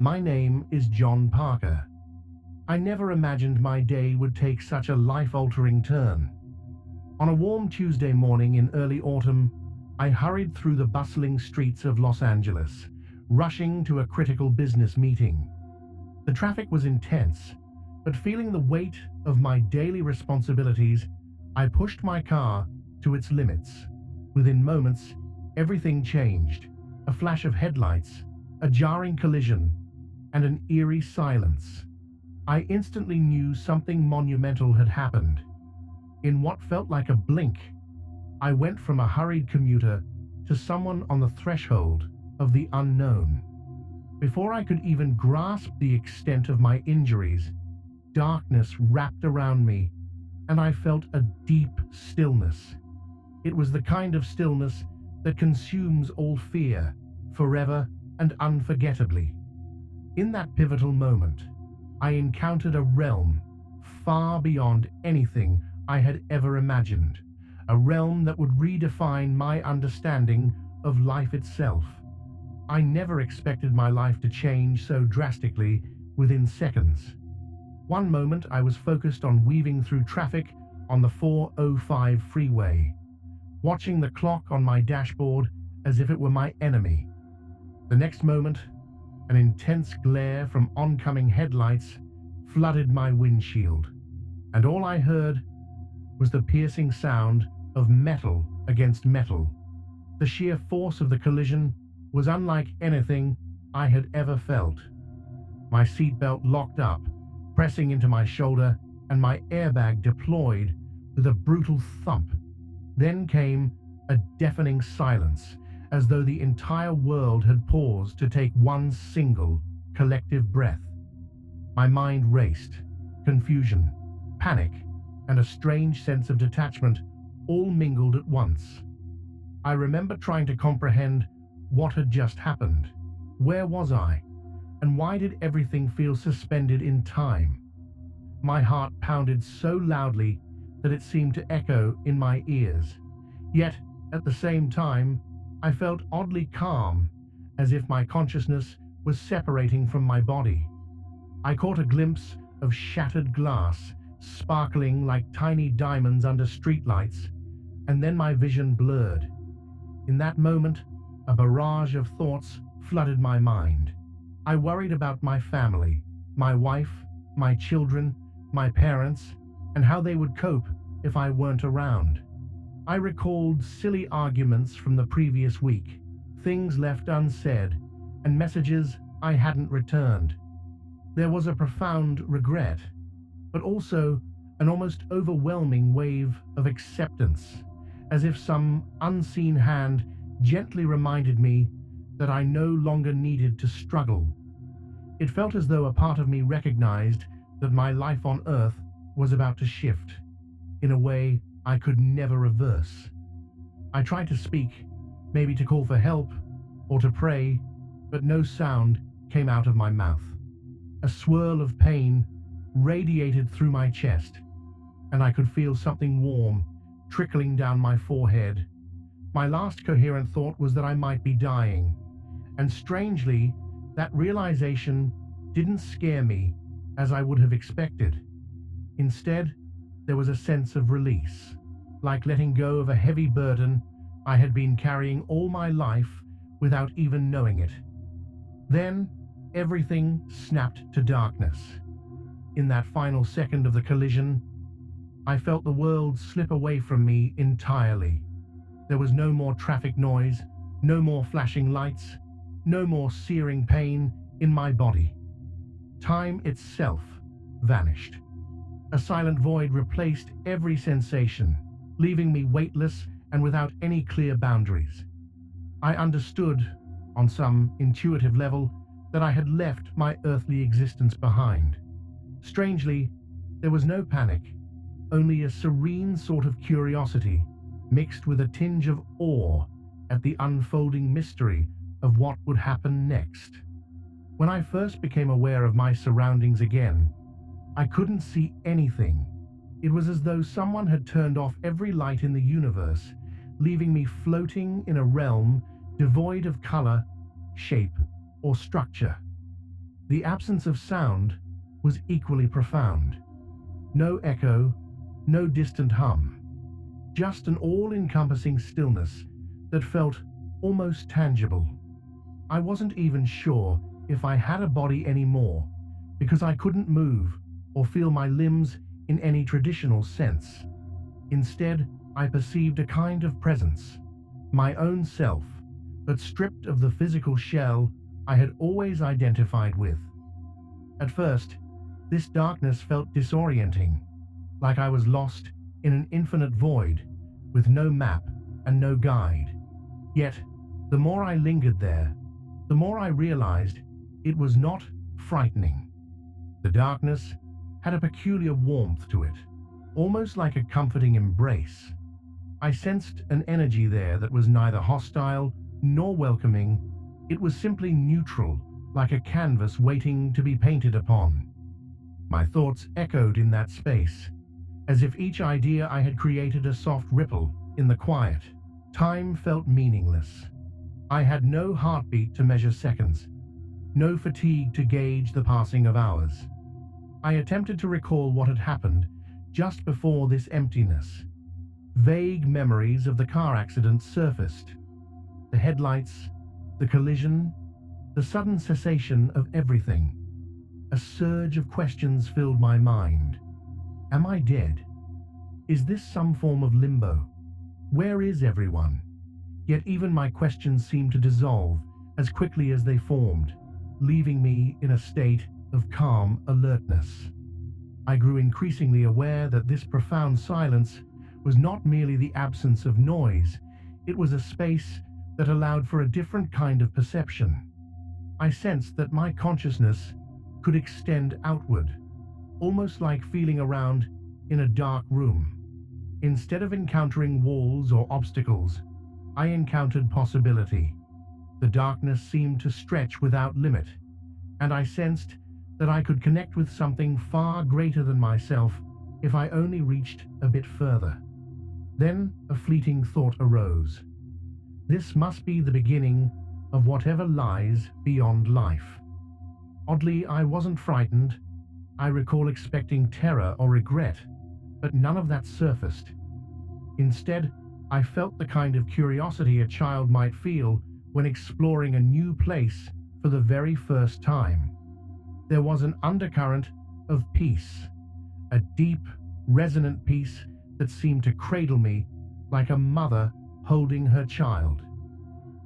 My name is John Parker. I never imagined my day would take such a life-altering turn. On a warm Tuesday morning in early autumn, I hurried through the bustling streets of Los Angeles, rushing to a critical business meeting. The traffic was intense, but feeling the weight of my daily responsibilities, I pushed my car to its limits. Within moments, everything changed. A flash of headlights, a jarring collision, and an eerie silence. I instantly knew something monumental had happened. In what felt like a blink, I went from a hurried commuter to someone on the threshold of the unknown. Before I could even grasp the extent of my injuries, darkness wrapped around me, and I felt a deep stillness. It was the kind of stillness that consumes all fear, forever and unforgettably. In that pivotal moment, I encountered a realm far beyond anything I had ever imagined, a realm that would redefine my understanding of life itself. I never expected my life to change so drastically within seconds. One moment I was focused on weaving through traffic on the 405 freeway, watching the clock on my dashboard as if it were my enemy. The next moment, an intense glare from oncoming headlights flooded my windshield, and all I heard was the piercing sound of metal against metal. The sheer force of the collision was unlike anything I had ever felt. My seatbelt locked up, pressing into my shoulder, and my airbag deployed with a brutal thump. Then came a deafening silence, as though the entire world had paused to take one single, collective breath. My mind raced. Confusion, panic, and a strange sense of detachment all mingled at once. I remember trying to comprehend what had just happened. Where was I? And why did everything feel suspended in time? My heart pounded so loudly that it seemed to echo in my ears. Yet, at the same time, I felt oddly calm, as if my consciousness was separating from my body. I caught a glimpse of shattered glass, sparkling like tiny diamonds under streetlights, and then my vision blurred. In that moment, a barrage of thoughts flooded my mind. I worried about my family, my wife, my children, my parents, and how they would cope if I weren't around. I recalled silly arguments from the previous week, things left unsaid, and messages I hadn't returned. There was a profound regret, but also an almost overwhelming wave of acceptance, as if some unseen hand gently reminded me that I no longer needed to struggle. It felt as though a part of me recognized that my life on Earth was about to shift in a way I could never reverse. I tried to speak, maybe to call for help or to pray, but no sound came out of my mouth. A swirl of pain radiated through my chest, and I could feel something warm trickling down my forehead. My last coherent thought was that I might be dying, and strangely, that realization didn't scare me as I would have expected. Instead, there was a sense of release, like letting go of a heavy burden I had been carrying all my life without even knowing it. Then, everything snapped to darkness. In that final second of the collision, I felt the world slip away from me entirely. There was no more traffic noise, no more flashing lights, no more searing pain in my body. Time itself vanished. A silent void replaced every sensation, leaving me weightless and without any clear boundaries. I understood, on some intuitive level, that I had left my earthly existence behind. Strangely, there was no panic, only a serene sort of curiosity, mixed with a tinge of awe at the unfolding mystery of what would happen next. When I first became aware of my surroundings again, I couldn't see anything. It was as though someone had turned off every light in the universe, leaving me floating in a realm devoid of color, shape, or structure. The absence of sound was equally profound. No echo, no distant hum, just an all-encompassing stillness that felt almost tangible. I wasn't even sure if I had a body anymore, because I couldn't move or feel my limbs in any traditional sense. Instead, I perceived a kind of presence, my own self, but stripped of the physical shell I had always identified with. At first, this darkness felt disorienting, like I was lost in an infinite void with no map and no guide. Yet, the more I lingered there, the more I realized it was not frightening. The darkness had a peculiar warmth to it, almost like a comforting embrace. I sensed an energy there that was neither hostile nor welcoming. It was simply neutral, like a canvas waiting to be painted upon. My thoughts echoed in that space, as if each idea I had created a soft ripple in the quiet. Time felt meaningless. I had no heartbeat to measure seconds, no fatigue to gauge the passing of hours. I attempted to recall what had happened just before this emptiness. Vague memories of the car accident surfaced. The headlights, the collision, the sudden cessation of everything. A surge of questions filled my mind. Am I dead? Is this some form of limbo? Where is everyone? Yet even my questions seemed to dissolve as quickly as they formed, leaving me in a state of calm alertness. I grew increasingly aware that this profound silence was not merely the absence of noise, it was a space that allowed for a different kind of perception. I sensed that my consciousness could extend outward, almost like feeling around in a dark room. Instead of encountering walls or obstacles, I encountered possibility. The darkness seemed to stretch without limit, and I sensed that I could connect with something far greater than myself if I only reached a bit further. Then a fleeting thought arose. This must be the beginning of whatever lies beyond life. Oddly, I wasn't frightened. I recall expecting terror or regret, but none of that surfaced. Instead, I felt the kind of curiosity a child might feel when exploring a new place for the very first time. There was an undercurrent of peace, a deep, resonant peace that seemed to cradle me like a mother holding her child.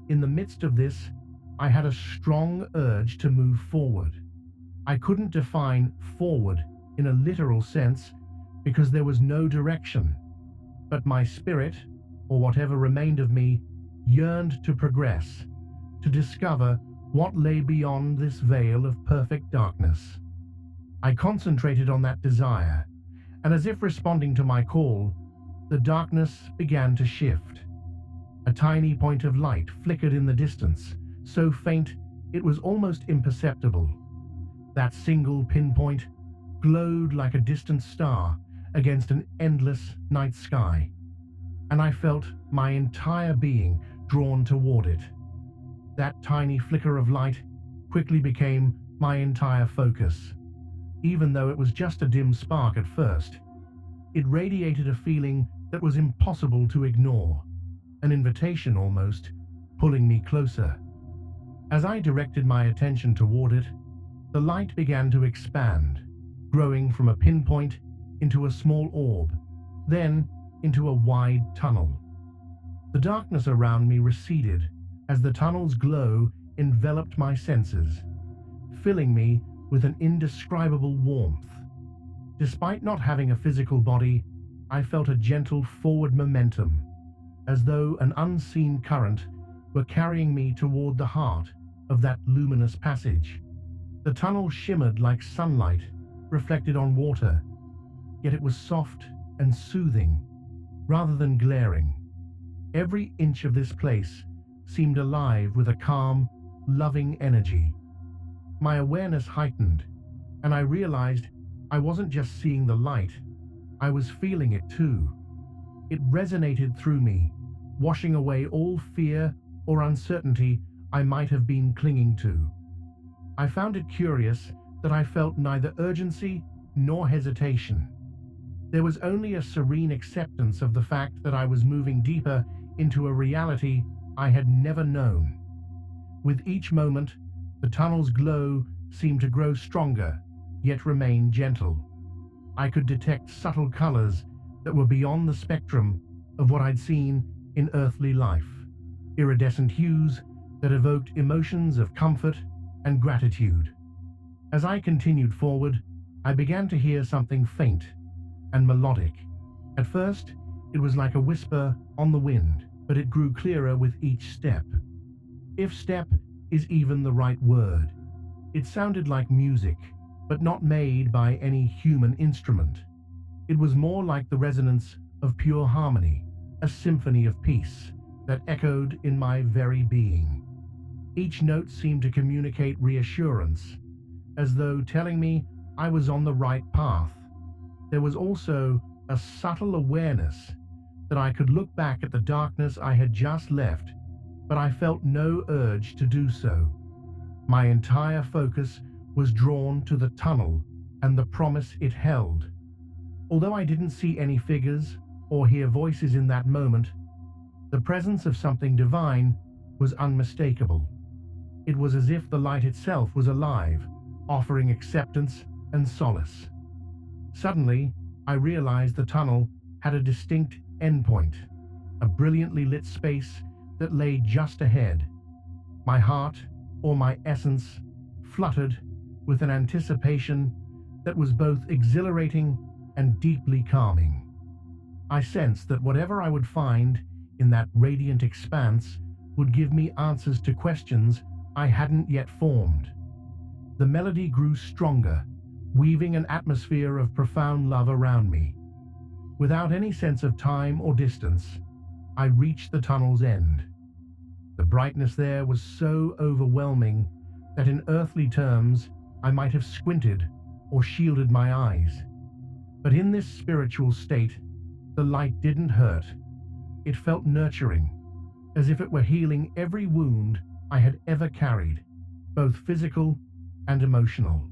In the midst of this, I had a strong urge to move forward. I couldn't define forward in a literal sense because there was no direction, but my spirit, or whatever remained of me, yearned to progress, to discover what lay beyond this veil of perfect darkness. I concentrated on that desire, and as if responding to my call, the darkness began to shift. A tiny point of light flickered in the distance, so faint it was almost imperceptible. That single pinpoint glowed like a distant star against an endless night sky, and I felt my entire being drawn toward it. That tiny flicker of light quickly became my entire focus. Even though it was just a dim spark at first, it radiated a feeling that was impossible to ignore, an invitation almost, pulling me closer. As I directed my attention toward it, the light began to expand, growing from a pinpoint into a small orb, then into a wide tunnel. The darkness around me receded as the tunnel's glow enveloped my senses, filling me with an indescribable warmth. Despite not having a physical body, I felt a gentle forward momentum, as though an unseen current were carrying me toward the heart of that luminous passage. The tunnel shimmered like sunlight reflected on water, yet it was soft and soothing, rather than glaring. Every inch of this place seemed alive with a calm, loving energy. My awareness heightened, and I realized I wasn't just seeing the light, I was feeling it too. It resonated through me, washing away all fear or uncertainty I might have been clinging to. I found it curious that I felt neither urgency nor hesitation. There was only a serene acceptance of the fact that I was moving deeper into a reality I had never known. With each moment, the tunnel's glow seemed to grow stronger, yet remain gentle. I could detect subtle colors that were beyond the spectrum of what I'd seen in earthly life, iridescent hues that evoked emotions of comfort and gratitude. As I continued forward, I began to hear something faint and melodic. At first, it was like a whisper on the wind, but it grew clearer with each step. If step is even the right word, it sounded like music, but not made by any human instrument. It was more like the resonance of pure harmony, a symphony of peace that echoed in my very being. Each note seemed to communicate reassurance, as though telling me I was on the right path. There was also a subtle awareness that I could look back at the darkness I had just left, but I felt no urge to do so. My entire focus was drawn to the tunnel and the promise it held. Although I didn't see any figures or hear voices in that moment, the presence of something divine was unmistakable. It was as if the light itself was alive, offering acceptance and solace. Suddenly, I realized the tunnel had a distinct endpoint, a brilliantly lit space that lay just ahead. My heart, or my essence, fluttered with an anticipation that was both exhilarating and deeply calming. I sensed that whatever I would find in that radiant expanse would give me answers to questions I hadn't yet formed. The melody grew stronger, weaving an atmosphere of profound love around me. Without any sense of time or distance, I reached the tunnel's end. The brightness there was so overwhelming that in earthly terms I might have squinted or shielded my eyes. But in this spiritual state, the light didn't hurt. It felt nurturing, as if it were healing every wound I had ever carried, both physical and emotional.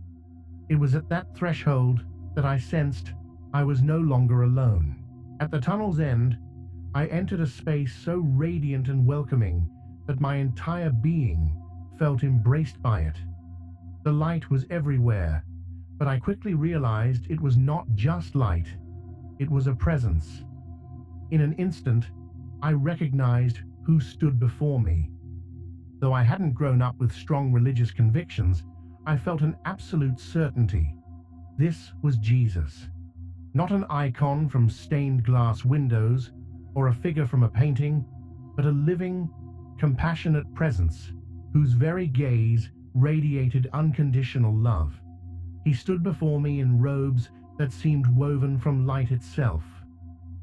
It was at that threshold that I sensed I was no longer alone. At the tunnel's end, I entered a space so radiant and welcoming that my entire being felt embraced by it. The light was everywhere, but I quickly realized it was not just light, it was a presence. In an instant, I recognized who stood before me. Though I hadn't grown up with strong religious convictions, I felt an absolute certainty. This was Jesus. Not an icon from stained glass windows or a figure from a painting, but a living, compassionate presence whose very gaze radiated unconditional love. He stood before me in robes that seemed woven from light itself.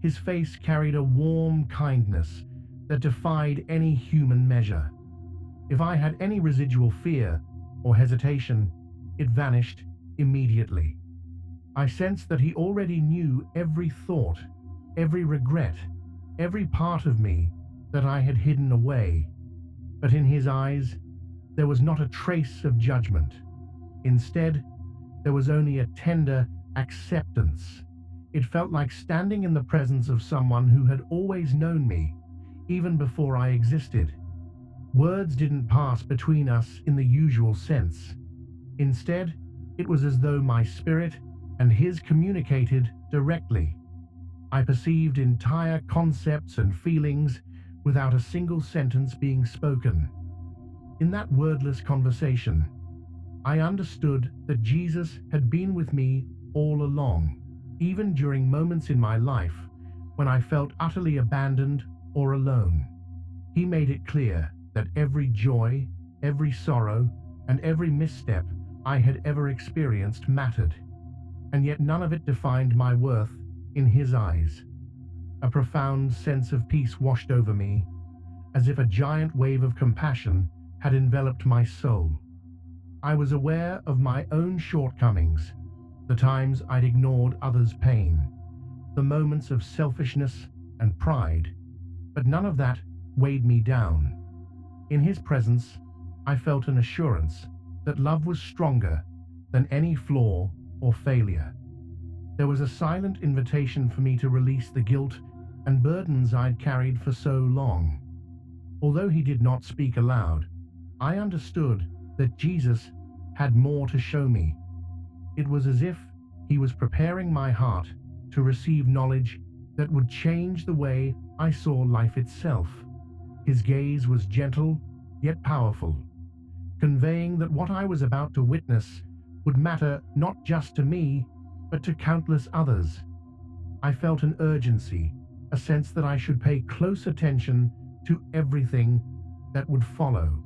His face carried a warm kindness that defied any human measure. If I had any residual fear or hesitation, it vanished immediately. I sensed that he already knew every thought, every regret, every part of me that I had hidden away. But in his eyes, there was not a trace of judgment. Instead, there was only a tender acceptance. It felt like standing in the presence of someone who had always known me, even before I existed. Words didn't pass between us in the usual sense. Instead, it was as though my spirit and his communicated directly. I perceived entire concepts and feelings without a single sentence being spoken. In that wordless conversation, I understood that Jesus had been with me all along, even during moments in my life when I felt utterly abandoned or alone. He made it clear that every joy, every sorrow, and every misstep I had ever experienced mattered, and yet none of it defined my worth in his eyes. A profound sense of peace washed over me, as if a giant wave of compassion had enveloped my soul. I was aware of my own shortcomings, the times I'd ignored others' pain, the moments of selfishness and pride, but none of that weighed me down. In his presence, I felt an assurance that love was stronger than any flaw or failure. There was a silent invitation for me to release the guilt and burdens I'd carried for so long. Although he did not speak aloud, I understood that Jesus had more to show me. It was as if he was preparing my heart to receive knowledge that would change the way I saw life itself. His gaze was gentle yet powerful, conveying that what I was about to witness would matter not just to me, but to countless others. I felt an urgency, a sense that I should pay close attention to everything that would follow.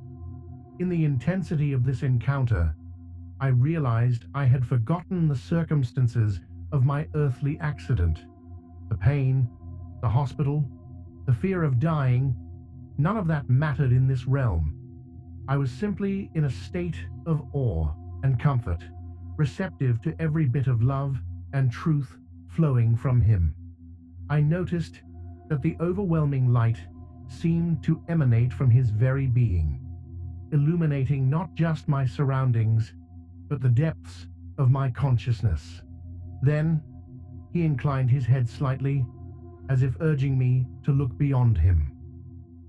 In the intensity of this encounter, I realized I had forgotten the circumstances of my earthly accident. The pain, the hospital, the fear of dying, none of that mattered in this realm. I was simply in a state of awe and comfort, receptive to every bit of love and truth flowing from him. I noticed that the overwhelming light seemed to emanate from his very being, illuminating not just my surroundings, but the depths of my consciousness. Then, he inclined his head slightly, as if urging me to look beyond him.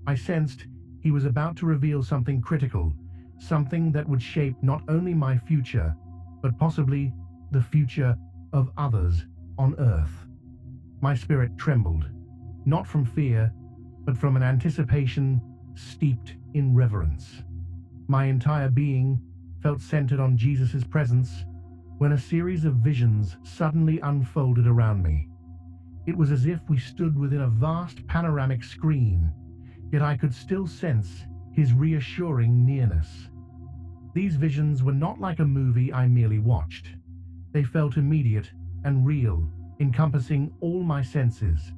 I sensed he was about to reveal something critical, something that would shape not only my future, but possibly the future of others on earth. My spirit trembled, not from fear, but from an anticipation steeped in reverence. My entire being felt centered on Jesus' presence when a series of visions suddenly unfolded around me. It was as if we stood within a vast panoramic screen, yet I could still sense his reassuring nearness. These visions were not like a movie I merely watched. They felt immediate and real, encompassing all my senses.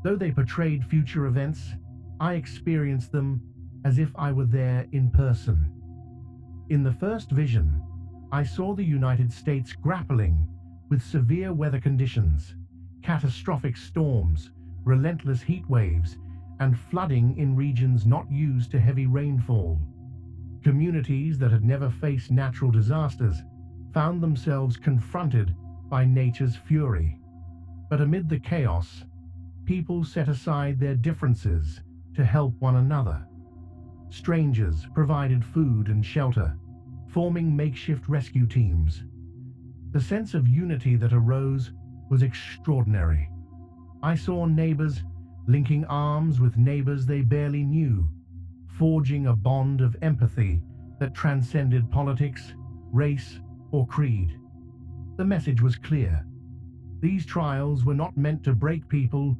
Though they portrayed future events, I experienced them as if I were there in person. In the first vision, I saw the United States grappling with severe weather conditions, catastrophic storms, relentless heat waves, and flooding in regions not used to heavy rainfall. Communities that had never faced natural disasters found themselves confronted by nature's fury. But amid the chaos, people set aside their differences to help one another. Strangers provided food and shelter, forming makeshift rescue teams. The sense of unity that arose was extraordinary. I saw neighbors linking arms with neighbors they barely knew, forging a bond of empathy that transcended politics, race, or creed. The message was clear. These trials were not meant to break people,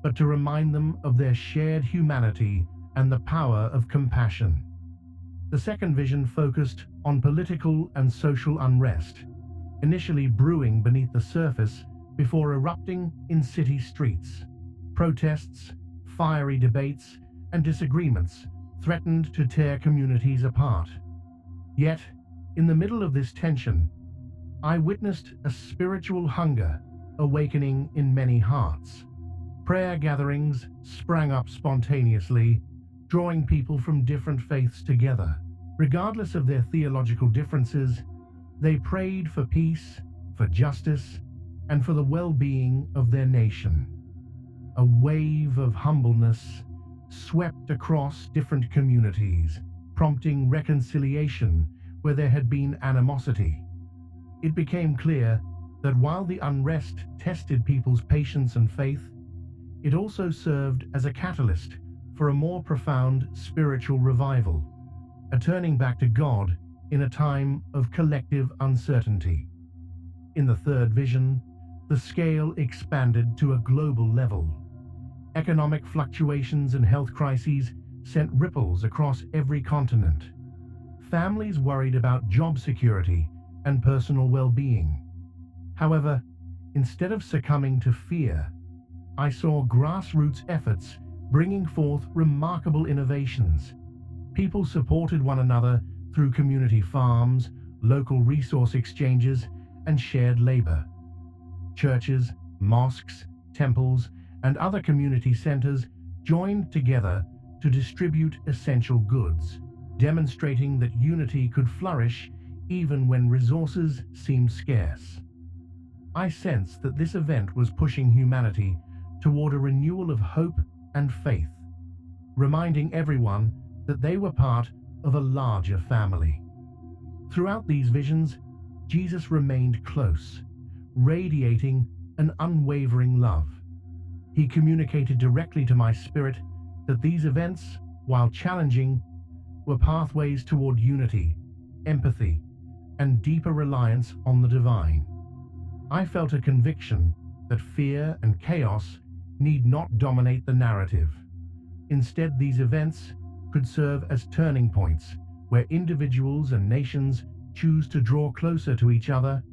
but to remind them of their shared humanity and the power of compassion. The second vision focused on political and social unrest, initially brewing beneath the surface before erupting in city streets. Protests, fiery debates, and disagreements threatened to tear communities apart. Yet, in the middle of this tension, I witnessed a spiritual hunger awakening in many hearts. Prayer gatherings sprang up spontaneously, drawing people from different faiths together. Regardless of their theological differences, they prayed for peace, for justice, and for the well-being of their nation. A wave of humbleness swept across different communities, prompting reconciliation where there had been animosity. It became clear that while the unrest tested people's patience and faith, it also served as a catalyst for a more profound spiritual revival, a turning back to God in a time of collective uncertainty. In the third vision, the scale expanded to a global level. Economic fluctuations and health crises sent ripples across every continent. Families worried about job security and personal well-being. However, instead of succumbing to fear, I saw grassroots efforts bringing forth remarkable innovations. People supported one another through community farms, local resource exchanges, and shared labor. Churches, mosques, temples, and other community centers joined together to distribute essential goods, demonstrating that unity could flourish even when resources seemed scarce. I sensed that this event was pushing humanity toward a renewal of hope and faith, reminding everyone that they were part of a larger family. Throughout these visions, Jesus remained close, radiating an unwavering love. He communicated directly to my spirit that these events, while challenging, were pathways toward unity, empathy, and deeper reliance on the divine. I felt a conviction that fear and chaos need not dominate the narrative. Instead, these events could serve as turning points where individuals and nations choose to draw closer to each other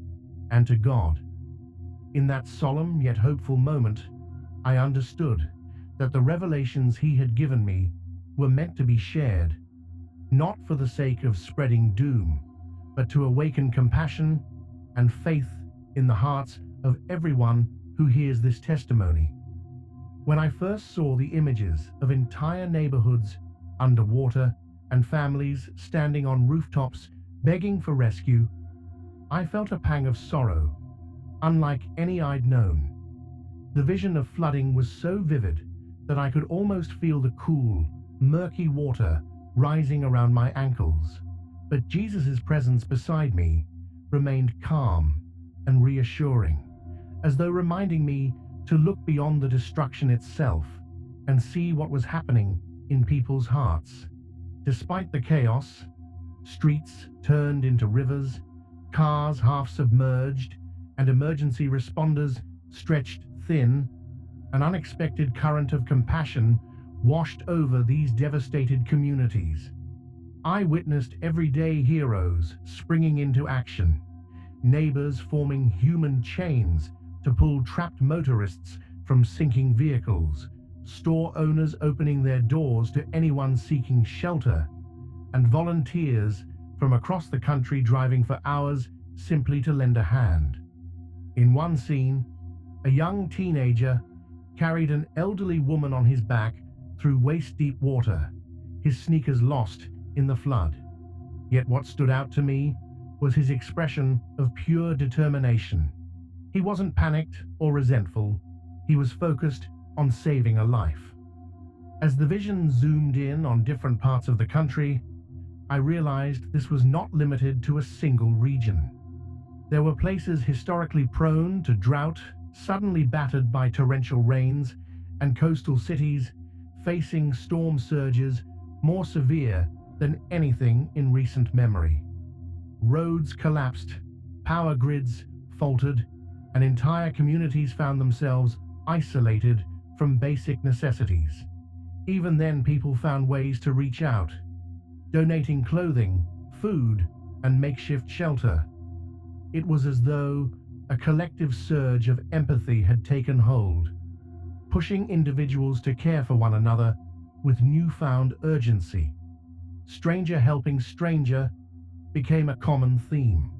and to God. In that solemn yet hopeful moment, I understood that the revelations He had given me were meant to be shared, not for the sake of spreading doom, but to awaken compassion and faith in the hearts of everyone who hears this testimony. When I first saw the images of entire neighborhoods underwater and families standing on rooftops begging for rescue, I felt a pang of sorrow, unlike any I'd known. The vision of flooding was so vivid that I could almost feel the cool, murky water rising around my ankles. But Jesus' presence beside me remained calm and reassuring, as though reminding me to look beyond the destruction itself and see what was happening in people's hearts. Despite the chaos, streets turned into rivers, cars half submerged, and emergency responders stretched thin, an unexpected current of compassion washed over these devastated communities. I witnessed everyday heroes springing into action, neighbors forming human chains to pull trapped motorists from sinking vehicles, store owners opening their doors to anyone seeking shelter, and volunteers from across the country driving for hours simply to lend a hand. In one scene, a young teenager carried an elderly woman on his back through waist-deep water, his sneakers lost in the flood. Yet what stood out to me was his expression of pure determination. He wasn't panicked or resentful. He was focused on saving a life. As the vision zoomed in on different parts of the country, I realized this was not limited to a single region. There were places historically prone to drought, suddenly battered by torrential rains, and coastal cities facing storm surges more severe than anything in recent memory. Roads collapsed, power grids faltered, and entire communities found themselves isolated from basic necessities. Even then, people found ways to reach out, donating clothing, food, and makeshift shelter. It was as though a collective surge of empathy had taken hold, pushing individuals to care for one another with newfound urgency. Stranger helping stranger became a common theme.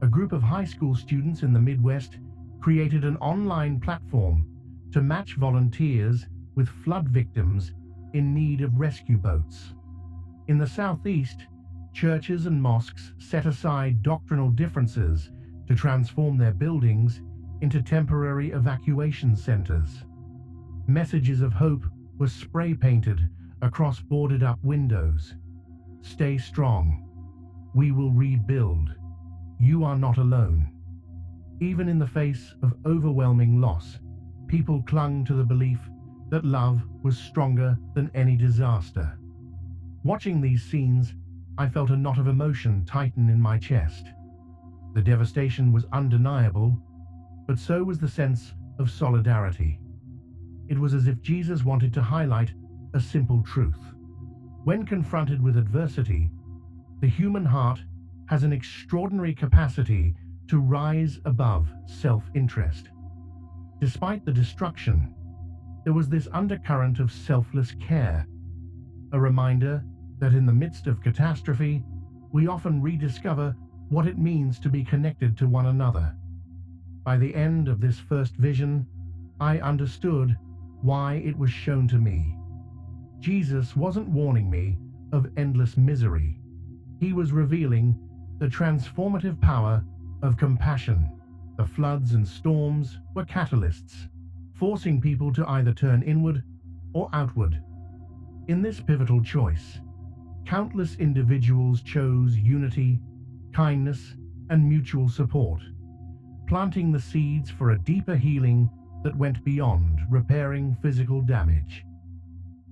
A group of high school students in the Midwest created an online platform to match volunteers with flood victims in need of rescue boats. In the Southeast, churches and mosques set aside doctrinal differences to transform their buildings into temporary evacuation centers. Messages of hope were spray-painted across boarded-up windows. Stay strong. We will rebuild. You are not alone. Even in the face of overwhelming loss, people clung to the belief that love was stronger than any disaster. Watching these scenes, I felt a knot of emotion tighten in my chest. The devastation was undeniable, but so was the sense of solidarity. It was as if Jesus wanted to highlight a simple truth. When confronted with adversity, the human heart has an extraordinary capacity to rise above self-interest. Despite the destruction, there was this undercurrent of selfless care, a reminder that in the midst of catastrophe, we often rediscover what it means to be connected to one another. By the end of this first vision, I understood why it was shown to me. Jesus wasn't warning me of endless misery. He was revealing the transformative power of compassion. The floods and storms were catalysts, forcing people to either turn inward or outward. In this pivotal choice, countless individuals chose unity, kindness, and mutual support, planting the seeds for a deeper healing that went beyond repairing physical damage.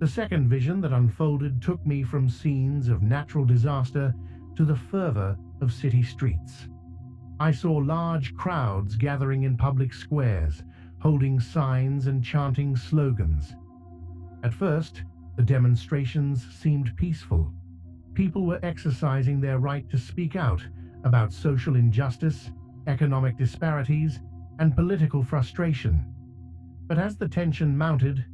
The second vision that unfolded took me from scenes of natural disaster to the fervor of city streets. I saw large crowds gathering in public squares, holding signs and chanting slogans. At first, the demonstrations seemed peaceful. People were exercising their right to speak out about social injustice, economic disparities, and political frustration. But as the tension mounted,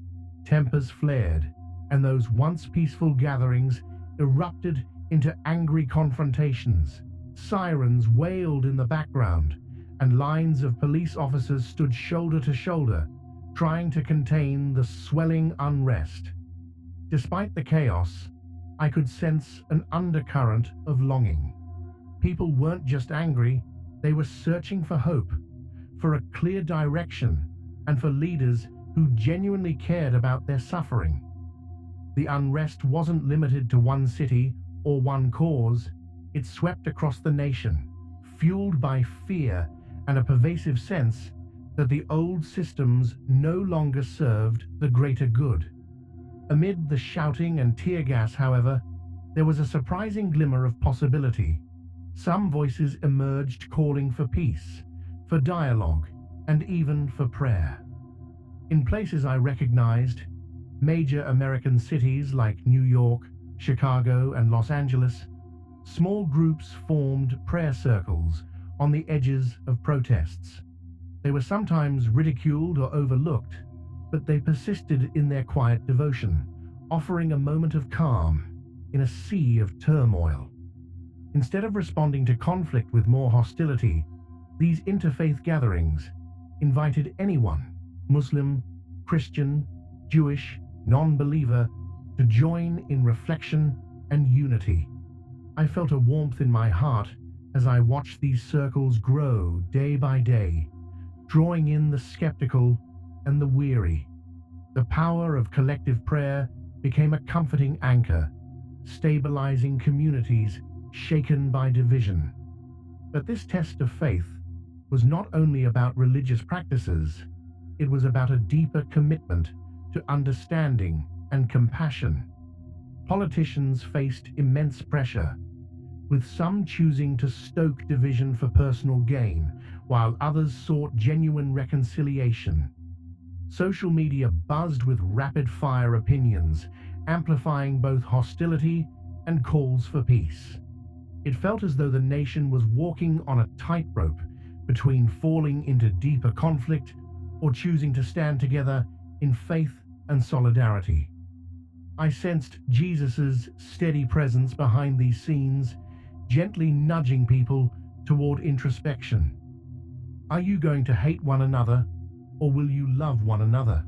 tempers flared, and those once peaceful gatherings erupted into angry confrontations. Sirens wailed in the background, and lines of police officers stood shoulder to shoulder, trying to contain the swelling unrest. Despite the chaos, I could sense an undercurrent of longing. People weren't just angry, they were searching for hope, for a clear direction, and for leaders who genuinely cared about their suffering. The unrest wasn't limited to one city or one cause, it swept across the nation, fueled by fear and a pervasive sense that the old systems no longer served the greater good. Amid the shouting and tear gas, however, there was a surprising glimmer of possibility. Some voices emerged calling for peace, for dialogue, and even for prayer. In places I recognized, major American cities like New York, Chicago, and Los Angeles, small groups formed prayer circles on the edges of protests. They were sometimes ridiculed or overlooked, but they persisted in their quiet devotion, offering a moment of calm in a sea of turmoil. Instead of responding to conflict with more hostility, these interfaith gatherings invited anyone, Muslim, Christian, Jewish, non-believer, to join in reflection and unity. I felt a warmth in my heart as I watched these circles grow day by day, drawing in the skeptical and the weary. The power of collective prayer became a comforting anchor, stabilizing communities shaken by division. But this test of faith was not only about religious practices, it was about a deeper commitment to understanding and compassion. Politicians faced immense pressure, with some choosing to stoke division for personal gain, while others sought genuine reconciliation. Social media buzzed with rapid-fire opinions, amplifying both hostility and calls for peace. It felt as though the nation was walking on a tightrope between falling into deeper conflict or choosing to stand together in faith and solidarity. I sensed Jesus's steady presence behind these scenes, gently nudging people toward introspection. Are you going to hate one another, or will you love one another?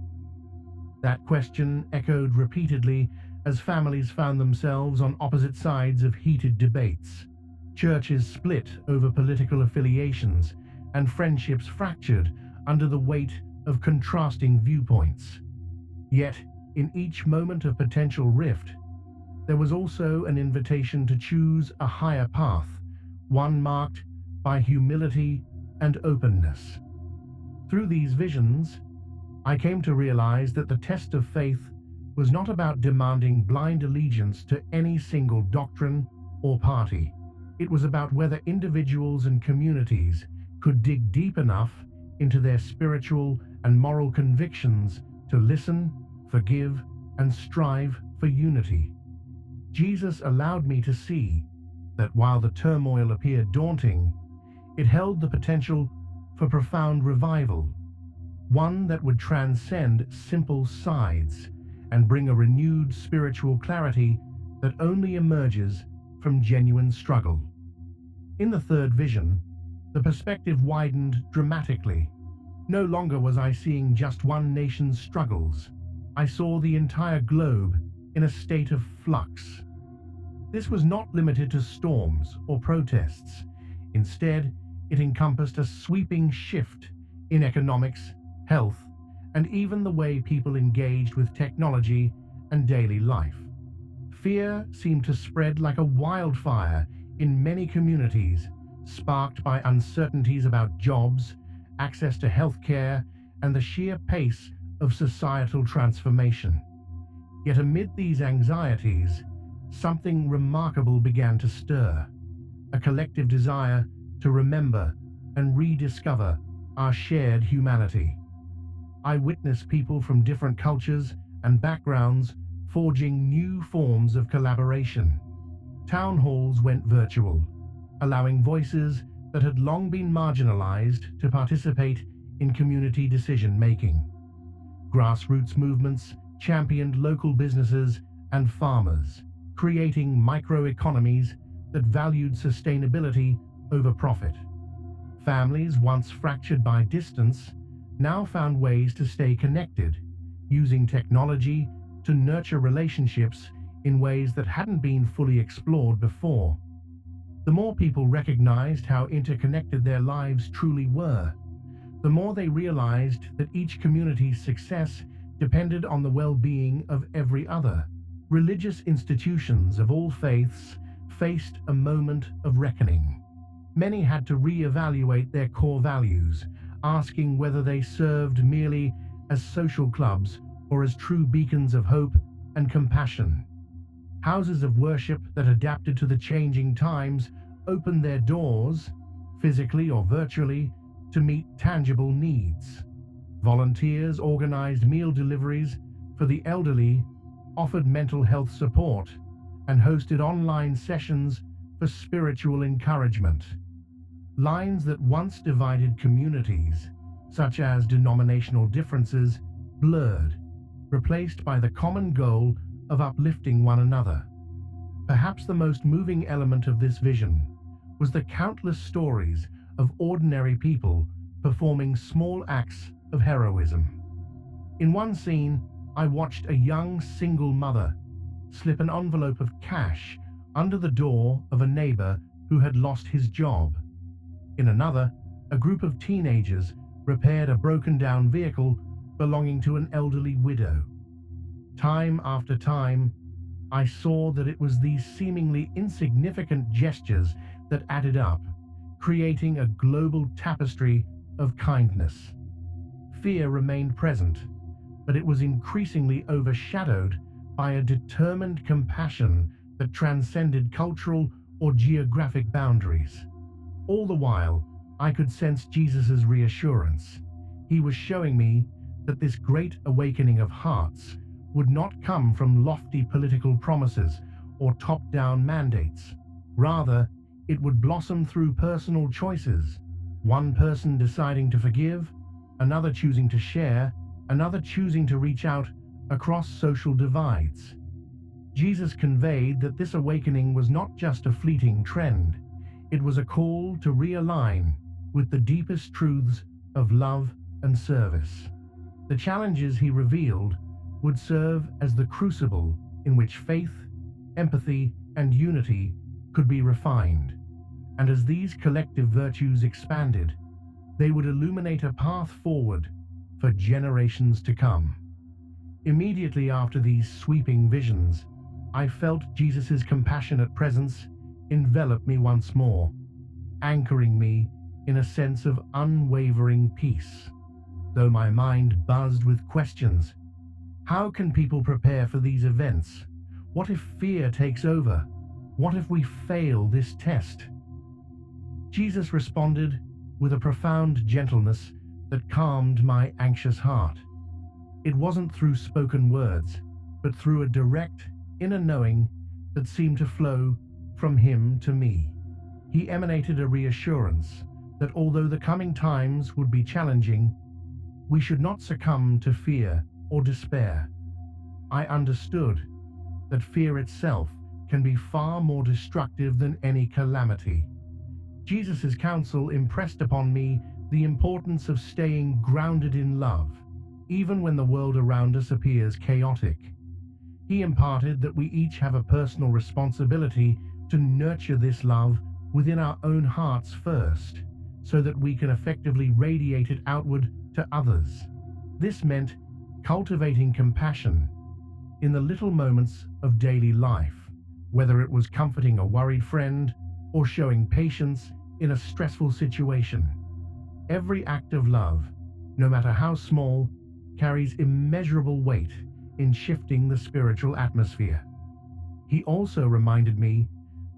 That question echoed repeatedly as families found themselves on opposite sides of heated debates. Churches split over political affiliations, and friendships fractured under the weight of contrasting viewpoints. Yet, in each moment of potential rift, there was also an invitation to choose a higher path, one marked by humility and openness. Through these visions, I came to realize that the test of faith was not about demanding blind allegiance to any single doctrine or party. It was about whether individuals and communities could dig deep enough into their spiritual and moral convictions to listen, forgive, and strive for unity. Jesus allowed me to see that while the turmoil appeared daunting, it held the potential for profound revival, one that would transcend simple sides and bring a renewed spiritual clarity that only emerges from genuine struggle. In the third vision, the perspective widened dramatically. No longer was I seeing just one nation's struggles. I saw the entire globe in a state of flux. This was not limited to storms or protests. Instead, it encompassed a sweeping shift in economics, health, and even the way people engaged with technology and daily life. Fear seemed to spread like a wildfire in many communities, sparked by uncertainties about jobs, access to healthcare, and the sheer pace of societal transformation. Yet amid these anxieties, something remarkable began to stir, a collective desire to remember and rediscover our shared humanity. I witnessed people from different cultures and backgrounds forging new forms of collaboration. Town halls went virtual, allowing voices that had long been marginalized to participate in community decision-making. Grassroots movements championed local businesses and farmers, creating microeconomies that valued sustainability over profit. Families once fractured by distance now found ways to stay connected, using technology to nurture relationships in ways that hadn't been fully explored before. The more people recognized how interconnected their lives truly were, the more they realized that each community's success depended on the well-being of every other. Religious institutions of all faiths faced a moment of reckoning. Many had to re-evaluate their core values, asking whether they served merely as social clubs or as true beacons of hope and compassion. Houses of worship that adapted to the changing times opened their doors, physically or virtually, to meet tangible needs. Volunteers organized meal deliveries for the elderly, offered mental health support, and hosted online sessions for spiritual encouragement. Lines that once divided communities, such as denominational differences, blurred, replaced by the common goal of uplifting one another. Perhaps the most moving element of this vision was the countless stories of ordinary people performing small acts of heroism. In one scene, I watched a young single mother slip an envelope of cash under the door of a neighbor who had lost his job. In another, a group of teenagers repaired a broken-down vehicle belonging to an elderly widow. Time after time, I saw that it was these seemingly insignificant gestures that added up, creating a global tapestry of kindness. Fear remained present, but it was increasingly overshadowed by a determined compassion that transcended cultural or geographic boundaries. All the while, I could sense Jesus' reassurance. He was showing me that this great awakening of hearts would not come from lofty political promises or top-down mandates. Rather, it would blossom through personal choices, one person deciding to forgive, another choosing to share, another choosing to reach out across social divides. Jesus conveyed that this awakening was not just a fleeting trend, it was a call to realign with the deepest truths of love and service. The challenges he revealed would serve as the crucible in which faith, empathy, and unity could be refined. And as these collective virtues expanded, they would illuminate a path forward for generations to come. Immediately after these sweeping visions, I felt Jesus' compassionate presence envelop me once more, anchoring me in a sense of unwavering peace. Though my mind buzzed with questions. How can people prepare for these events? What if fear takes over? What if we fail this test? Jesus responded with a profound gentleness that calmed my anxious heart. It wasn't through spoken words, but through a direct inner knowing that seemed to flow from him to me. He emanated a reassurance that although the coming times would be challenging, we should not succumb to fear or despair. I understood that fear itself can be far more destructive than any calamity. Jesus' counsel impressed upon me the importance of staying grounded in love, even when the world around us appears chaotic. He imparted that we each have a personal responsibility to nurture this love within our own hearts first, so that we can effectively radiate it outward to others. This meant cultivating compassion in the little moments of daily life, whether it was comforting a worried friend or showing patience in a stressful situation. Every act of love, no matter how small, carries immeasurable weight in shifting the spiritual atmosphere. He also reminded me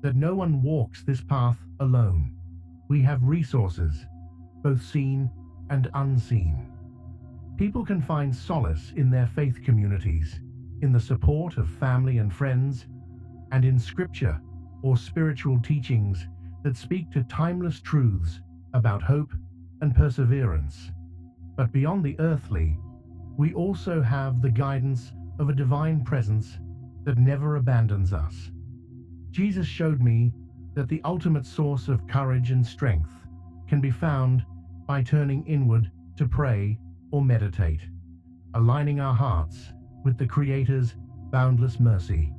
that no one walks this path alone. We have resources, both seen and unseen. People can find solace in their faith communities, in the support of family and friends, and in scripture or spiritual teachings that speak to timeless truths about hope and perseverance. But beyond the earthly, we also have the guidance of a divine presence that never abandons us. Jesus showed me that the ultimate source of courage and strength can be found by turning inward to pray or meditate, aligning our hearts with the Creator's boundless mercy.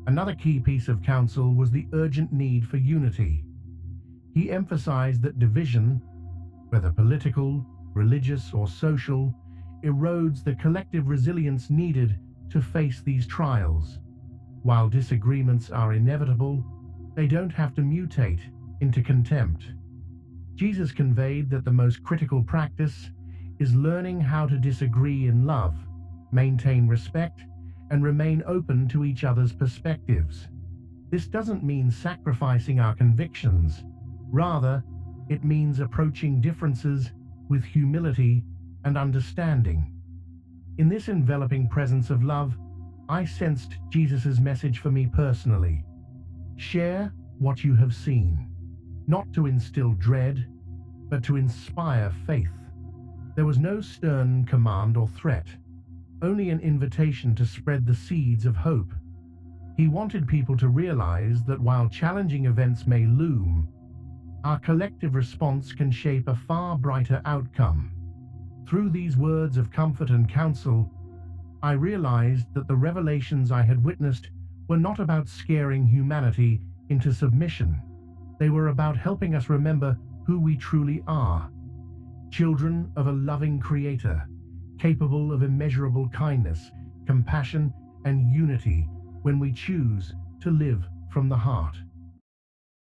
Another key piece of counsel was the urgent need for unity. He emphasized that division, whether political, religious, or social, erodes the collective resilience needed to face these trials. While disagreements are inevitable, they don't have to mutate into contempt. Jesus conveyed that the most critical practice is learning how to disagree in love, maintain respect, and remain open to each other's perspectives. This doesn't mean sacrificing our convictions. Rather, it means approaching differences with humility and understanding. In this enveloping presence of love, I sensed Jesus' message for me personally. Share what you have seen, not to instill dread, but to inspire faith. There was no stern command or threat, only an invitation to spread the seeds of hope. He wanted people to realize that while challenging events may loom, our collective response can shape a far brighter outcome. Through these words of comfort and counsel, I realized that the revelations I had witnessed were not about scaring humanity into submission. They were about helping us remember who we truly are: children of a loving Creator, capable of immeasurable kindness, compassion, and unity when we choose to live from the heart.